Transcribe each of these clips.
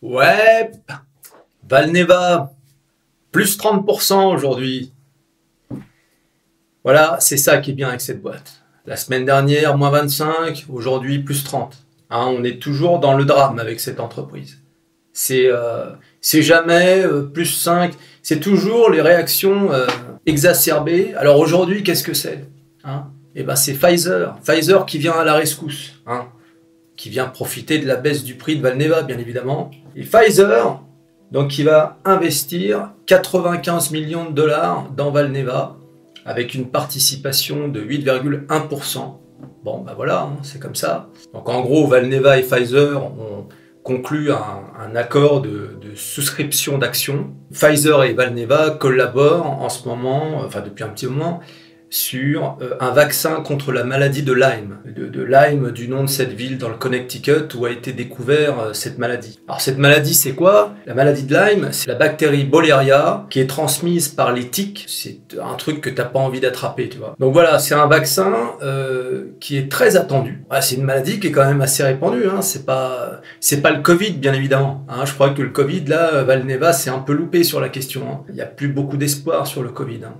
Ouais, Valneva, plus 30% aujourd'hui. Voilà, c'est ça qui est bien avec cette boîte. La semaine dernière, moins 25, aujourd'hui, plus 30. Hein, on est toujours dans le drame avec cette entreprise. C'est jamais plus 5, c'est toujours les réactions exacerbées. Alors aujourd'hui, qu'est-ce que c'est, hein? Eh ben, c'est Pfizer. Pfizer qui vient à la rescousse, hein, qui vient profiter de la baisse du prix de Valneva, bien évidemment. Et Pfizer, donc, qui va investir 95 millions de dollars dans Valneva, avec une participation de 8,1%. Bon, ben voilà, hein, c'est comme ça. Donc en gros, Valneva et Pfizer ont conclu un accord de souscription d'actions. Pfizer et Valneva collaborent en ce moment, enfin depuis un petit moment, sur un vaccin contre la maladie de Lyme. De Lyme, du nom de cette ville dans le Connecticut où a été découvert cette maladie. Alors cette maladie, c'est quoi? La maladie de Lyme, c'est la bactérie Borrelia qui est transmise par les tiques. C'est un truc que t'as pas envie d'attraper, tu vois. Donc voilà, c'est un vaccin qui est très attendu. Ah, c'est une maladie qui est quand même assez répandue, hein. C'est pas le Covid, bien évidemment, hein. Je crois que le Covid, là, Valneva s'est un peu loupé sur la question, hein. Il n'y a plus beaucoup d'espoir sur le Covid, hein.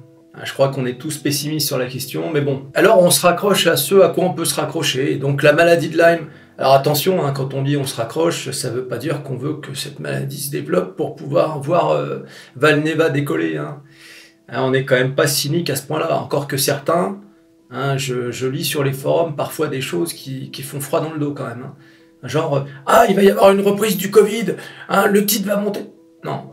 Je crois qu'on est tous pessimistes sur la question, mais bon. Alors on se raccroche à ce à quoi on peut se raccrocher. Donc la maladie de Lyme. Alors attention, hein, quand on dit on se raccroche, ça veut pas dire qu'on veut que cette maladie se développe pour pouvoir voir Valneva décoller, hein. Hein, on n'est quand même pas cynique à ce point-là. Encore que certains, hein, je lis sur les forums parfois des choses qui font froid dans le dos quand même, hein. Genre, ah, il va y avoir une reprise du Covid, hein, le titre va monter. Non.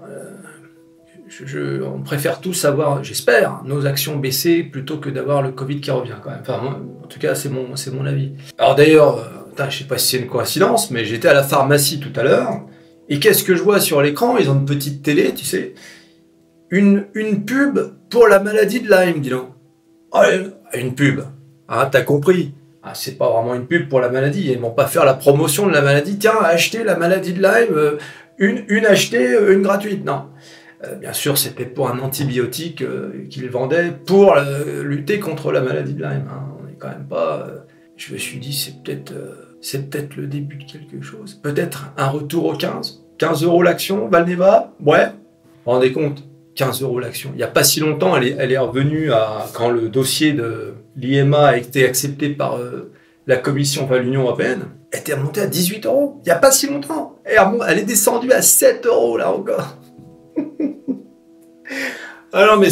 On préfère tous avoir, j'espère, nos actions baisser plutôt que d'avoir le Covid qui revient quand même. Enfin, moi, en tout cas, c'est mon avis. Alors d'ailleurs, je sais pas si c'est une coïncidence, mais j'étais à la pharmacie tout à l'heure, et qu'est-ce que je vois sur l'écran? Ils ont une petite télé, tu sais, une pub pour la maladie de Lyme, dis donc. Ah, une pub, hein, t'as compris. Ah, c'est pas vraiment une pub pour la maladie, ils vont pas faire la promotion de la maladie. Tiens, achetez la maladie de Lyme, une achetée, une gratuite, non. Bien sûr, c'était pour un antibiotique qu'ils vendaient pour lutter contre la maladie de Lyme, hein. On n'est quand même pas... je me suis dit, c'est peut-être le début de quelque chose. Peut-être un retour aux 15. 15 € l'action, Valneva, ouais. Vous vous rendez compte? 15 € l'action. Il n'y a pas si longtemps, elle est revenue quand le dossier de l'IMA a été accepté par la Commission, enfin l'Union Européenne. Elle était remontée à 18 €. Il n'y a pas si longtemps. Elle est descendue à 7 € là encore. Ah non, mais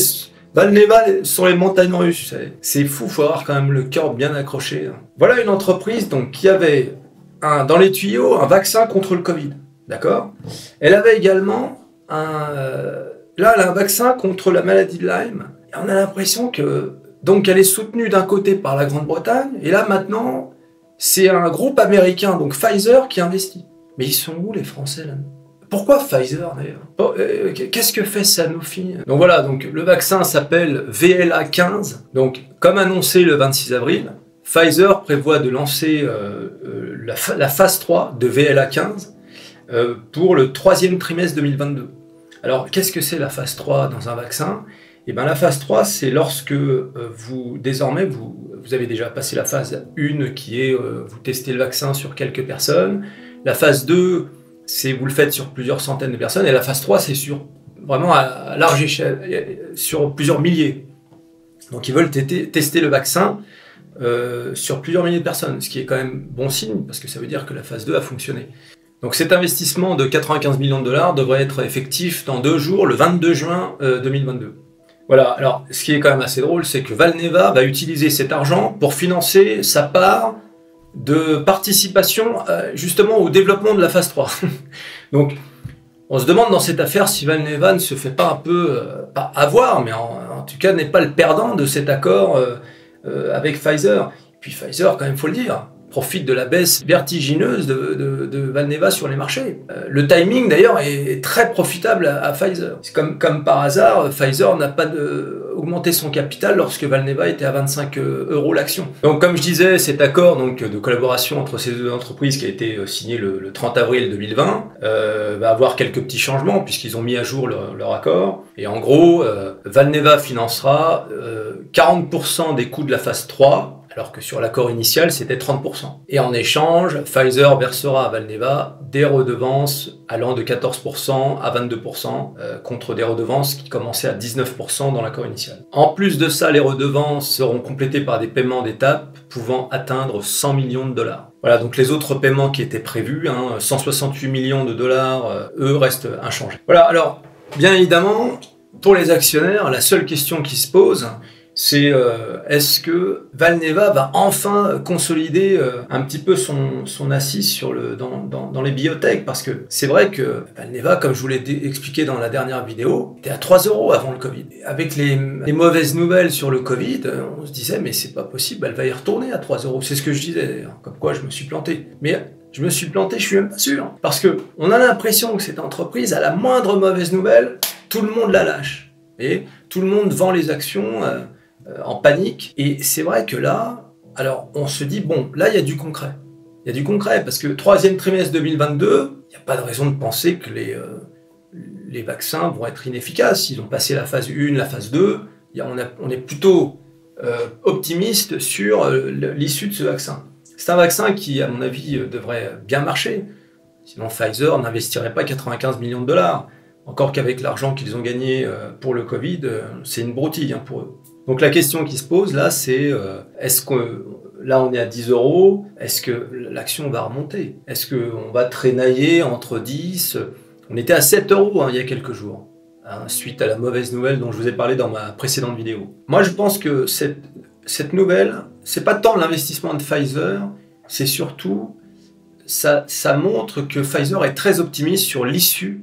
Valneva sont les montagnes russes, vous savez. C'est fou, faut avoir quand même le cœur bien accroché, hein. Voilà une entreprise donc, qui avait dans les tuyaux un vaccin contre le Covid, d'accord? Elle avait également elle a un vaccin contre la maladie de Lyme. Et on a l'impression que donc elle est soutenue d'un côté par la Grande-Bretagne, et là maintenant, c'est un groupe américain, donc Pfizer, qui investit. Mais ils sont où les Français là? Pourquoi Pfizer d'ailleurs? Qu'est-ce que fait Sanofi? Donc voilà, donc le vaccin s'appelle VLA15. Donc comme annoncé le 26 avril, Pfizer prévoit de lancer la phase 3 de VLA15 pour le 3e trimestre 2022. Alors qu'est-ce que c'est la phase 3 dans un vaccin? Eh bien la phase 3, c'est lorsque désormais vous avez déjà passé la phase 1 qui est vous testez le vaccin sur quelques personnes. La phase 2, c'est vous le faites sur plusieurs centaines de personnes, et la phase 3, c'est vraiment à large échelle, sur plusieurs milliers. Donc ils veulent tester le vaccin sur plusieurs milliers de personnes, ce qui est quand même bon signe, parce que ça veut dire que la phase 2 a fonctionné. Donc cet investissement de 95 millions de dollars devrait être effectif dans 2 jours, le 22 juin 2022. Voilà, alors ce qui est quand même assez drôle, c'est que Valneva va utiliser cet argent pour financer sa part de participation justement au développement de la phase 3. Donc on se demande dans cette affaire si Valneva ne se fait pas un peu, pas avoir, mais en tout cas n'est pas le perdant de cet accord avec Pfizer. Et puis Pfizer, quand même, faut le dire, profite de la baisse vertigineuse de Valneva sur les marchés. Le timing d'ailleurs est très profitable à Pfizer. C'est comme par hasard, Pfizer n'a pas augmenté son capital lorsque Valneva était à 25 € l'action. Donc comme je disais, cet accord donc, de collaboration entre ces deux entreprises qui a été signé le 30 avril 2020 va avoir quelques petits changements puisqu'ils ont mis à jour leur accord. Et en gros, Valneva financera 40% des coûts de la phase 3. alors que sur l'accord initial, c'était 30%. Et en échange, Pfizer versera à Valneva des redevances allant de 14% à 22%, contre des redevances qui commençaient à 19% dans l'accord initial. En plus de ça, les redevances seront complétées par des paiements d'étape pouvant atteindre 100 millions de dollars. Voilà, donc les autres paiements qui étaient prévus, 168 millions de dollars, eux restent inchangés. Voilà, alors, bien évidemment, pour les actionnaires, la seule question qui se pose, c'est est-ce que Valneva va enfin consolider un petit peu son assise dans les biotech, parce que c'est vrai que Valneva, comme je vous l'ai expliqué dans la dernière vidéo, était à 3 € avant le Covid. Et avec les mauvaises nouvelles sur le Covid, on se disait mais c'est pas possible, elle va y retourner à 3 €. C'est ce que je disais d'ailleurs, comme quoi je me suis planté. Mais je me suis planté, je suis même pas sûr. Parce que on a l'impression que cette entreprise, à la moindre mauvaise nouvelle, tout le monde la lâche. Et tout le monde vend les actions en panique. Et c'est vrai que là, alors on se dit, bon, là il y a du concret. Il y a du concret parce que troisième trimestre 2022, il n'y a pas de raison de penser que les vaccins vont être inefficaces. Ils ont passé la phase 1, la phase 2. On est plutôt optimiste sur l'issue de ce vaccin. C'est un vaccin qui, à mon avis, devrait bien marcher. Sinon, Pfizer n'investirait pas 95 millions de dollars. Encore qu'avec l'argent qu'ils ont gagné pour le Covid, c'est une broutille pour eux. Donc la question qui se pose là, c'est est-ce que là on est à 10 €, est-ce que l'action va remonter? Est-ce qu'on va traînailler entre 10? On était à 7 € il y a quelques jours, suite à la mauvaise nouvelle dont je vous ai parlé dans ma précédente vidéo. Moi je pense que cette nouvelle, c'est pas tant l'investissement de Pfizer, c'est surtout, ça montre que Pfizer est très optimiste sur l'issue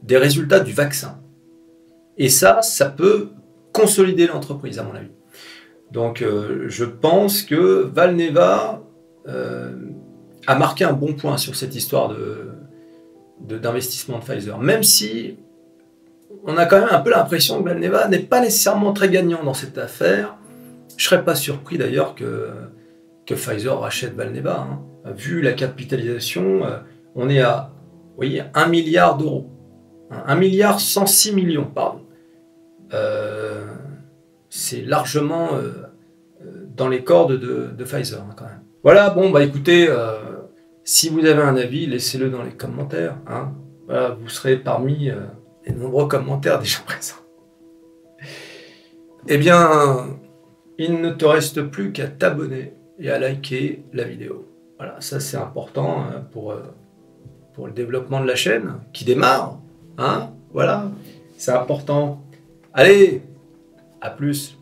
des résultats du vaccin. Et ça peut consolider l'entreprise, à mon avis. Donc, je pense que Valneva a marqué un bon point sur cette histoire d'investissement de Pfizer. Même si on a quand même un peu l'impression que Valneva n'est pas nécessairement très gagnant dans cette affaire. Je ne serais pas surpris d'ailleurs que Pfizer rachète Valneva. Vu la capitalisation, on est à, vous voyez, 1 milliard €. 1 milliard 106 millions, pardon. C'est largement dans les cordes de Pfizer quand même. Voilà, bon bah écoutez, si vous avez un avis, laissez-le dans les commentaires. Voilà, vous serez parmi les nombreux commentaires déjà présents. Eh bien, il ne te reste plus qu'à t'abonner et à liker la vidéo. Voilà, ça c'est important pour le développement de la chaîne qui démarre. Voilà, c'est important. Allez, à plus.